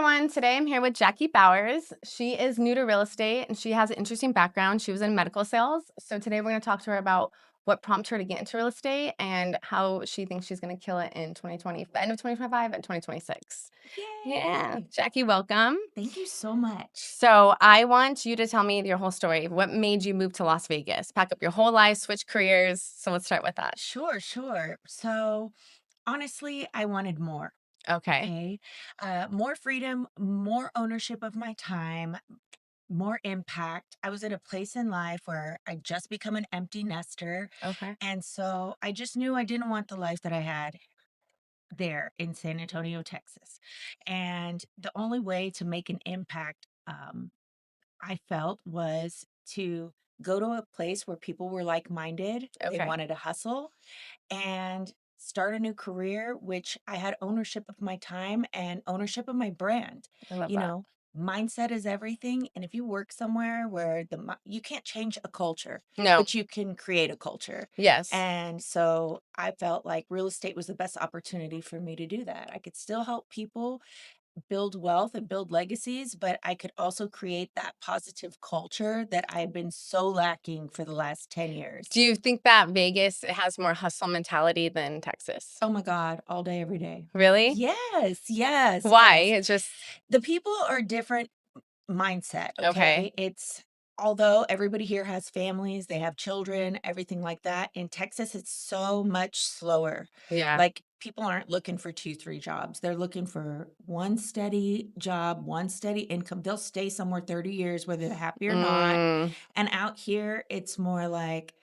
everyone. Today I'm here with Jackie Bowers. She is new to real estate and she has an interesting background. She was in medical sales. So today we're going to talk to her about what prompted her to get into real estate and how she thinks she's going to kill it in 2020, the end of 2025 and 2026. Yay! Yeah. Jackie, welcome. Thank you so much. So I want you to tell me your whole story. What made you move to Las Vegas? Pack up your whole life, switch careers. So let's start with that. Sure. So honestly, I wanted more. Okay. Okay. More freedom, more ownership of my time, more impact. I was at a place in life where I just become an empty nester. Okay. And so I just knew I didn't want the life that I had there in San Antonio, Texas. And the only way to make an impact, I felt, was to go to a place where people were like minded. They Okay. wanted to hustle and start a new career, which I had ownership of my time and ownership of my brand. I love You that. know, mindset is everything. And if you work somewhere where you can't change a culture, No. but you can create a culture. Yes. And so I felt like real estate was the best opportunity for me to do that. I could still help people build wealth and build legacies, but I could also create that positive culture that I've been so lacking for the last 10 years. Do you think that Vegas has more hustle mentality than Texas? Oh my God, all day, every day. Really? Yes, yes, Why? yes. It's just The people are different mindset, okay. okay? It's although everybody here has families, they have children, everything like that. In Texas, it's so much slower. Yeah. Like people aren't looking for two, three jobs. They're looking for one steady job, one steady income. They'll stay somewhere 30 years, whether they're happy or not. Mm. And out here, it's more like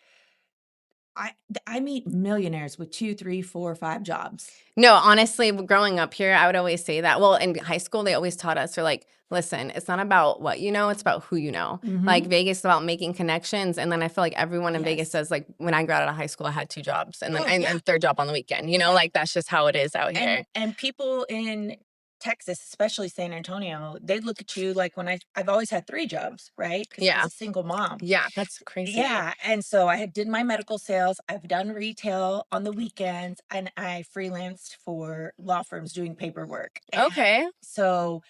I meet millionaires with two, three, four, five jobs. No, honestly, growing up here, I would always say that. Well, in high school, they always taught us, they're like, listen, it's not about what you know, it's about who you know. Like Mm-hmm. Vegas is about making connections. And then I feel like everyone in Vegas Yes. says, like, when I got out of high school, I had 2 jobs and then Oh yeah. and third job on the weekend. You know, like that's just how it is out here. And people in Texas, especially San Antonio, they look at you like when I've always had three jobs, right? Because I was Yeah. a single mom. Yeah. That's crazy. Yeah, and so I had did my medical sales. I've done retail on the weekends, and I freelanced for law firms doing paperwork. And Okay. so,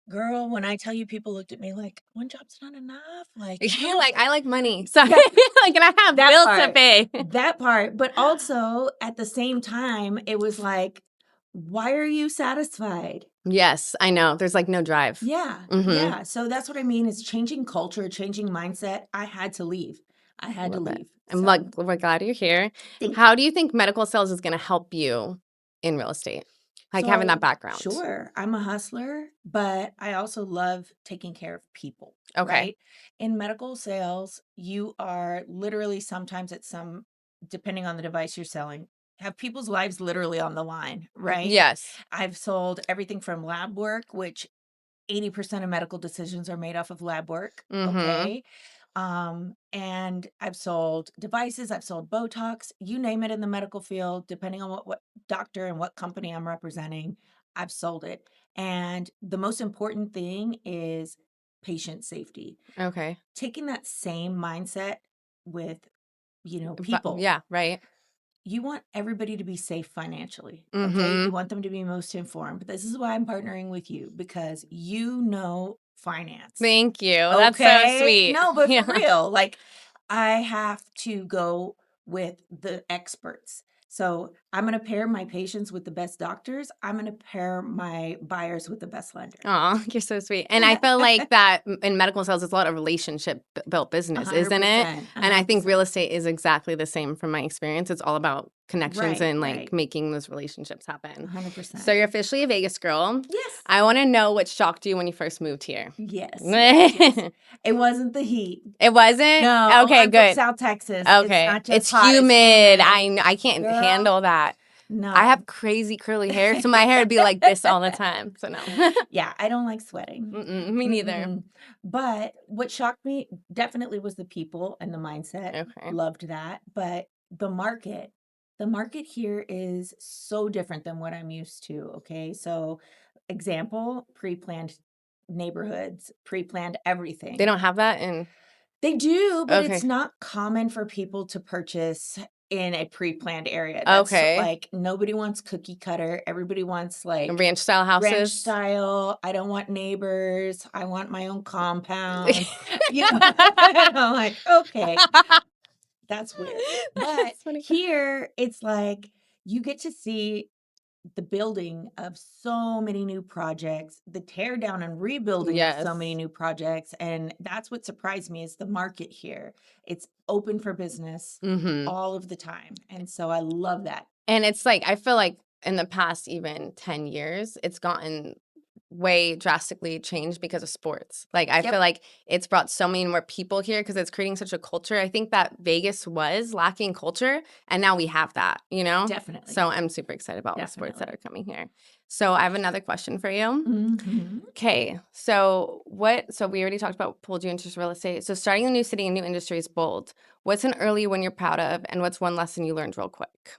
girl, when I tell you, people looked at me like, one job's not enough. Like, You're like, I like money. So yeah, like, and I have that bills to part, pay. that part. But also at the same time, it was like, why are you satisfied? Yes, I know. There's like no drive. Yeah, Mhm. yeah. So that's what I mean is changing culture, changing mindset. I had to leave. I had to Love it. leave. I'm like, So we're glad you're here. thank you. How do you think medical sales is going to help you in real estate? Like having that So background. sure, I'm a hustler, but I also love taking care of people, Okay. right? In medical sales, you are literally sometimes at some, depending on the device you're selling, have people's lives literally on the line, right? Yes. I've sold everything from lab work, which 80% of medical decisions are made off of lab work. Mm-hmm. Okay. And I've sold devices, I've sold Botox, you name it in the medical field, depending on what doctor and what company I'm representing, I've sold it. And the most important thing is patient safety. Okay. Taking that same mindset with, But people, yeah, right. you want everybody to be safe financially. Okay. You Mm-hmm. want them to be most informed. But this is why I'm partnering with you because you know finance. Thank you. That's so Okay. sweet. No, but for Yeah. real, like I have to go with the experts. So I'm going to pair my patients with the best doctors. I'm going to pair my buyers with the best lender. Aw, you're so sweet. And I feel like that in medical sales, it's a lot of relationship built business, isn't it? 100%. And I think real 100%. estate is exactly the same from my experience. It's all about connections Right. and like Right. making those relationships happen. So 100%. you're officially a Vegas girl. Yes. I want to know what shocked you when you first moved here. Yes. Yes. Yes. It It wasn't the heat. wasn't? No, Okay, I'm from good. South Texas. It's Okay. not just It's hot, it's humid. humid. I can't Girl, handle that. I no. have crazy curly hair, so my hair would be like this all the time. So no. Yeah, I don't like sweating. Me neither. Mm-mm. But what shocked me definitely was the people and the mindset. Okay. Loved that. But the market here is so different than what I'm used to. Okay. So, example, pre planned neighborhoods, pre planned They everything. don't have that in They do, but it's okay. not common for people to purchase in a pre-planned area. That's Okay. like nobody wants cookie cutter. Everybody wants like Ranch style ranch houses? style. I don't want neighbors. I want my own compound. You know, and I'm like, okay, that's weird. But That's funny. here it's like you get to see the building of so many new projects, the tear down and rebuilding of so many Yes. new projects. And that's what surprised me is the market here. It's open for business Mhm. all of the time. And so I love that. And it's like, I feel like in the past even 10 years, it's gotten way drastically changed because of sports. Like, I feel Yep, like it's brought so many more people here because it's creating such a culture. I think that Vegas was lacking culture, and now we have that, you know? definitely. So I'm super excited about all the sports that Definitely. are coming here. So I have another question for you. Hmm. Okay, so we already talked about pulled you into real estate. So starting a new city and new industry is bold. What's an early win you're proud of, and what's one lesson you learned real quick?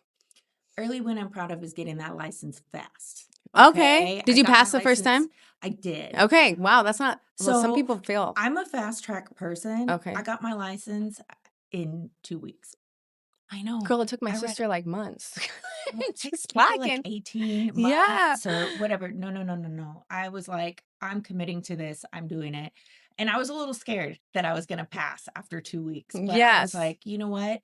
Early win I'm proud of is getting that license fast. Okay. Okay. Did I you got my pass the first license. time? I did. Okay. Wow, that's not well, some So people fail. I'm a fast track person. I Okay. got my license in 2 weeks. I know. Girl, it took my I read sister like months. Well, it takes She's people like slacking. 18 Yeah. months or whatever. No, no, no, no, no. I was like, I'm committing to this. I'm doing it. And I was a little scared that I was going to pass after 2 weeks, but I was Yes. like, you know what?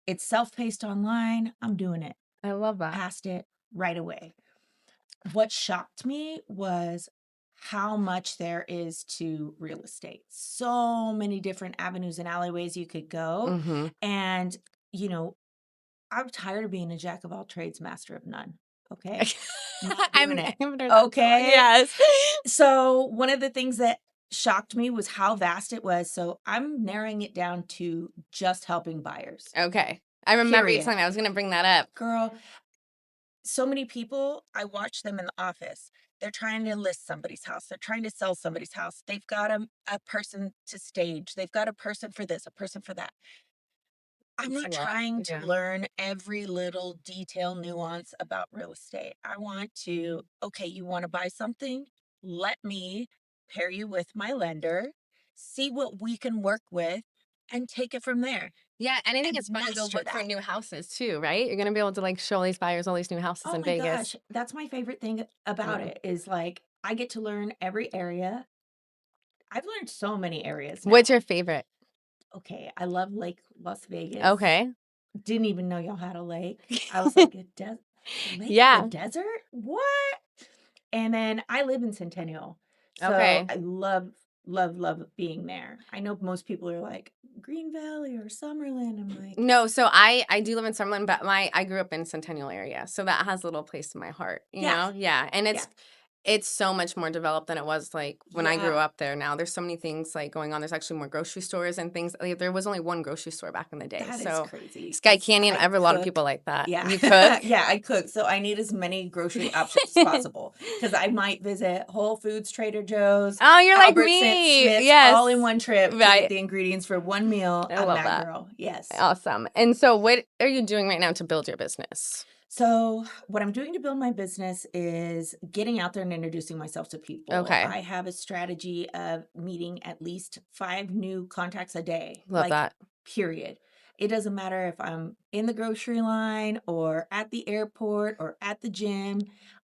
It's self-paced online. I'm doing it. I love that. Passed it right away. What shocked me was how much there is to real estate. So many different avenues and alleyways you could go. Mhm. And, you know, I'm tired of being a jack of all trades, master of none. Okay. Not doing it. I've heard that song. Okay. Yes. So, one of the things that shocked me was how vast it was. So, I'm narrowing it down to just helping buyers, Okay. I remember you period. telling me I was gonna bring that up. Girl, so many people, I watch them in the office. They're trying to list somebody's house. They're trying to sell somebody's house. They've got a person to stage. They've got a person for this, a person for that. I'm It's a not lot. trying to Yeah. learn every little detail nuance about real estate. I want to, okay, you want to buy something? Let me pair you with my lender, see what we can work with, and take it from there Yeah, and I think and it's fun to go master look for that. new houses too, right? You're gonna be able to like show these buyers all these new houses Oh in my Vegas. gosh, that's my favorite thing about Yeah. it is like I get to learn every area. I've learned so many areas What's now. your favorite? Okay, I love Lake Las Vegas. Okay. Didn't even know y'all had a lake. I was like, a lake in the Yeah. desert? What? And then I live in Centennial. So Okay. I love, love, love being there. I know most people are like, Green Valley or Summerlin. I'm like, No, so I do live in Summerlin, but I grew up in Centennial area, so that has a little place in my heart, you yeah, know? Yeah, and yeah, it's so much more developed than it was, like, when I grew yeah. up there now. There's so many things, like, going on. There's actually more grocery stores and things. Like, there was only one grocery store back in the day, That is so crazy Sky because Canyon, I I have a lot of people cook. like that. Yeah. You cook? Yeah, I cook. So I need as many grocery options as possible because I might visit Whole Foods, Trader Joe's, Oh, you're like me! Smith's all in Yes. one trip to get Right. the ingredients for one meal. I I'm love that that. girl. Yes. Awesome. And so what are you doing right now to build your business? So, what I'm doing to build my business is getting out there and introducing myself to people. Okay. I have a strategy of meeting at least 5 new contacts a day, Love like, that. period. It doesn't matter if I'm in the grocery line or at the airport or at the gym.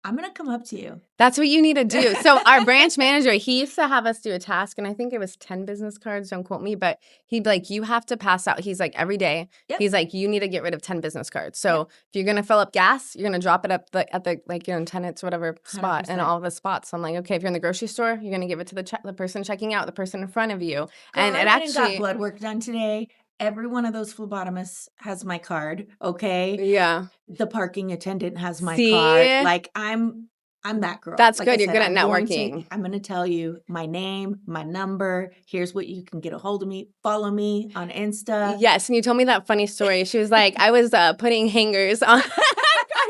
I'm going to come up to you. That's what you need to do. So our branch manager, he used to have us do a task, and I think it was 10 business cards, don't quote me, but he'd be like, you have to pass out. He's like, every day, Yep. he's like, you need to get rid of 10 business cards. Yep. So if you're gonna fill up gas, you're gonna drop it up at the like tenants, whatever spot, and 100%. all the spots. So I'm like, okay, if you're in the grocery store, you're gonna give it to the person checking out, the person in front of you. Girl, And I it went and got actually, blood work done today. Every one of those phlebotomists has my card, okay? yeah. The parking attendant has my card. See, Like I'm that girl. that's Like I good. You're said, good at networking. I'm going to tell you my name, my number. Here's what you can get a hold of me. Follow me on Insta. Yes, and you told me that funny story. She was like, I was putting hangers on.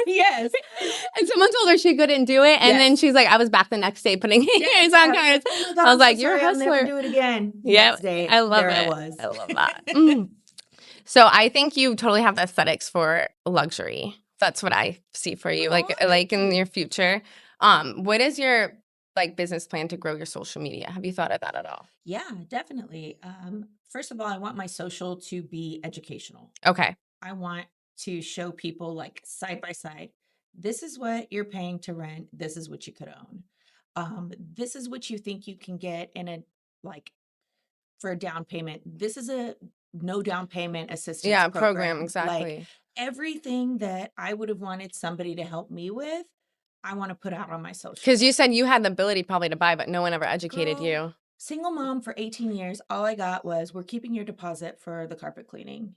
Yes. And someone told her she couldn't do it, and then Yes. she's like, I was back the next day putting Yes. hangers on I was cars. like, "Oh my god, I was I'm so like, you're a sorry. I'll never hustler. do it again." Yeah, Next day, I love there I it. was. I love that. Mm. So I think you totally have the aesthetics for luxury. That's what I see for you, Oh, like thank in you. your future. What is your like business plan to grow your social media? Have you thought of that at all? Yeah, definitely. First of all, I want my social to be educational. Okay. I want to show people like side by side. This is what you're paying to rent. This is what you could own. This is what you think you can get in a like for a down payment. This is a no down payment assistance Yeah, program, program. Like exactly. everything that I would have wanted somebody to help me with, I want to put out on my Because you socials. said you had the ability probably to buy, but no one ever educated Girl, you. single mom for 18 years, all I got was we're keeping your deposit for the carpet cleaning.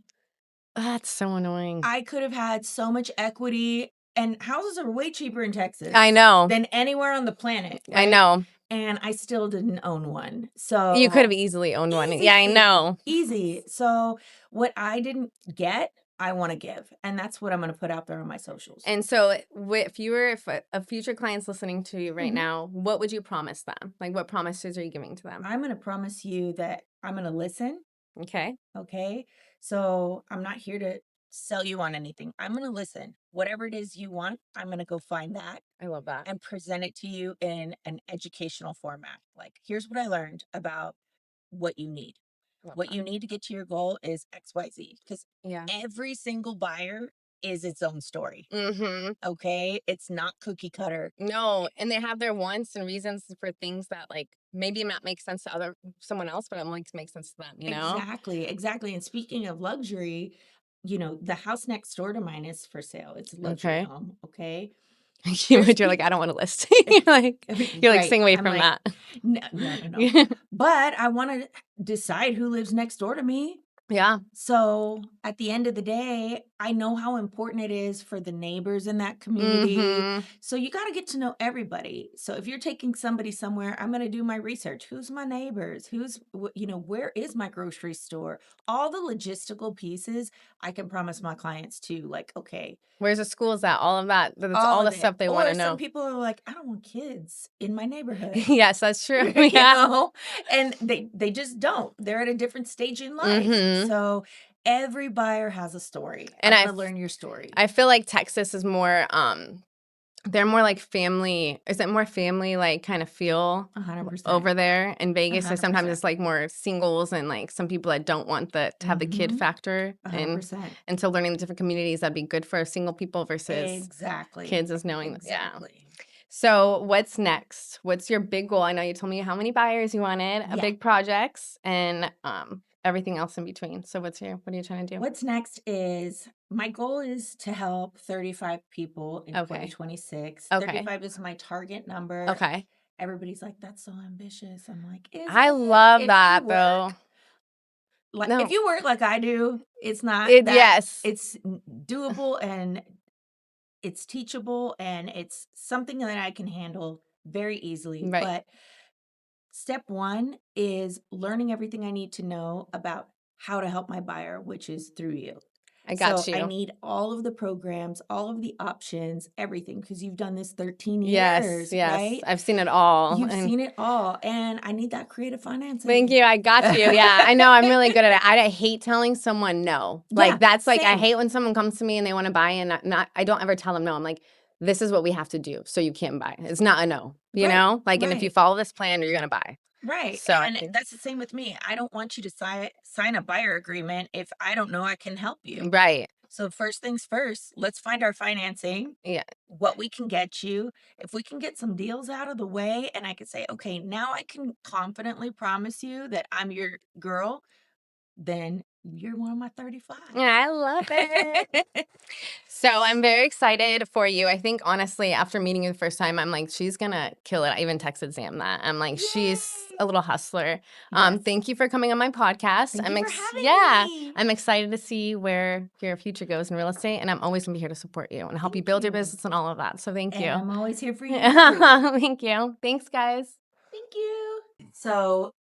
That's so annoying. I could have had so much equity, and houses are way cheaper in I Texas know. than anywhere on the planet, I right? know. And I still didn't own one. You could So have easily owned one. Yeah, I easy, know. easy. So what I didn't get, I want to give. And that's what I'm going to put out there on my socials. And so, if you were if a future client's listening to you right Mhm. now, what would you promise them? Like, what promises are you giving to them? I'm going to promise you that I'm going to listen. Okay, Okay. So I'm not here to sell you on anything. I'm going to listen. Whatever it is you want, I'm going to go find that I love that. and present it to you in an educational format. Like, here's what I learned about what you need. Love What that. you need to get to your goal is XYZ because Yeah. every single buyer is its own story. Mm-hmm. Okay. It's not cookie cutter. No, and they have their wants and reasons for things that like maybe not make sense to someone else, but it like makes sense to them. You know. Exactly. Exactly. And speaking of luxury, the house next door to mine is for sale. It's a luxury Okay. home. Okay. You're There's like, I people. don't want to list. You're like, you're like, Right. staying away I'm from like, that. no, no, no, no. Yeah. But I want to decide who lives next door to me. Yeah. So at the end of the day, I know how important it is for the neighbors in that community. Mm-hmm. So you got to get to know everybody. So if you're taking somebody somewhere, I'm going to do my research. Who's my neighbors? Where is my grocery store? All the logistical pieces I can promise my clients to, like, okay, Where's the schools at? All of that. That's all all the of it. stuff they want Or to some know. people are like, I don't want kids in my neighborhood. Yes, that's true. you Yeah. know and they just don't. They're at a different stage in life. Mm-hmm. So every buyer has a story. I And want to learn your story. I feel like Texas is more they're more like family. Is it more family like kind of feel 100%. over there in a Vegas? So hundred sometimes percent it's like more singles and like some people that don't want to have the kid Mm-hmm. factor a hundred in. percent And so learning the different communities that'd be good for single people versus Exactly. kids is knowing yeah. Exactly. So what's next? What's your big goal? I know you told me how many buyers you wanted, Yeah. big projects, and everything else in between. So what are you trying to do? What's next is my goal is to help 35 people in Okay. 2026. Okay. 35 is my target number. Okay. Everybody's like, that's so ambitious. I'm like, is I it? love If you that though. work like if No. you work like I do, it's not It that yes. it's doable and it's teachable and it's something that I can handle very easily. Right. But step one is learning everything I need to know about how to help my buyer, which is through you. I got So I you. need all of the programs, all of the options, everything, because you've done this 13 Yes, years, yes. right? I've seen it all. You've And seen it all. And I need that creative thank financing. you. I got you. Yeah. I know I'm really good at it. I hate telling someone no. Like Yeah, that's like I same. hate when someone comes to me and they want to buy and not I don't ever tell them no. I'm like, this is what we have to do so you can buy. It's not a no, you Right, know? Like and if you right. follow this plan, you're gonna buy. Right. So I And think that's the same with me. I don't want you to sign a buyer agreement if I don't know I can help you. right. So, first things first, let's find our financing, Yeah. what we can get you. If we can get some deals out of the way, and I can say, okay, now I can confidently promise you that I'm your girl, then you're one of my 35. I love it. So I'm very excited for you. I think honestly, after meeting you the first time, I'm like, she's gonna kill it. I even texted Sam that. I'm like, she's Yay! a little hustler. Yes. Thank you for coming on my podcast. Thank you for having yeah, me. I'm excited to see where your future goes in real estate, and I'm always gonna be here to support you and help you Thank build your you. business and all of that. So thank And you. I'm always here for you to recruit. Thank you. Thanks, guys. Thank you. So,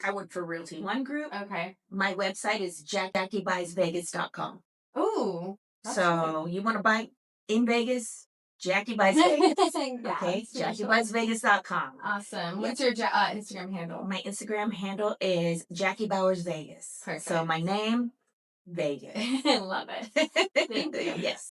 I work for Realty One Group. Okay. My website is JackieBuysVegas.com. Ooh. So you want to buy in Vegas? Jackie Buys Vegas. Yeah, Okay, that's really JackieBuysVegas.com. awesome. Yep. What's your Instagram handle? My Instagram handle is Jackie Bowers Vegas. So Perfect. my name, Vegas. I love it. Thank you. Yes.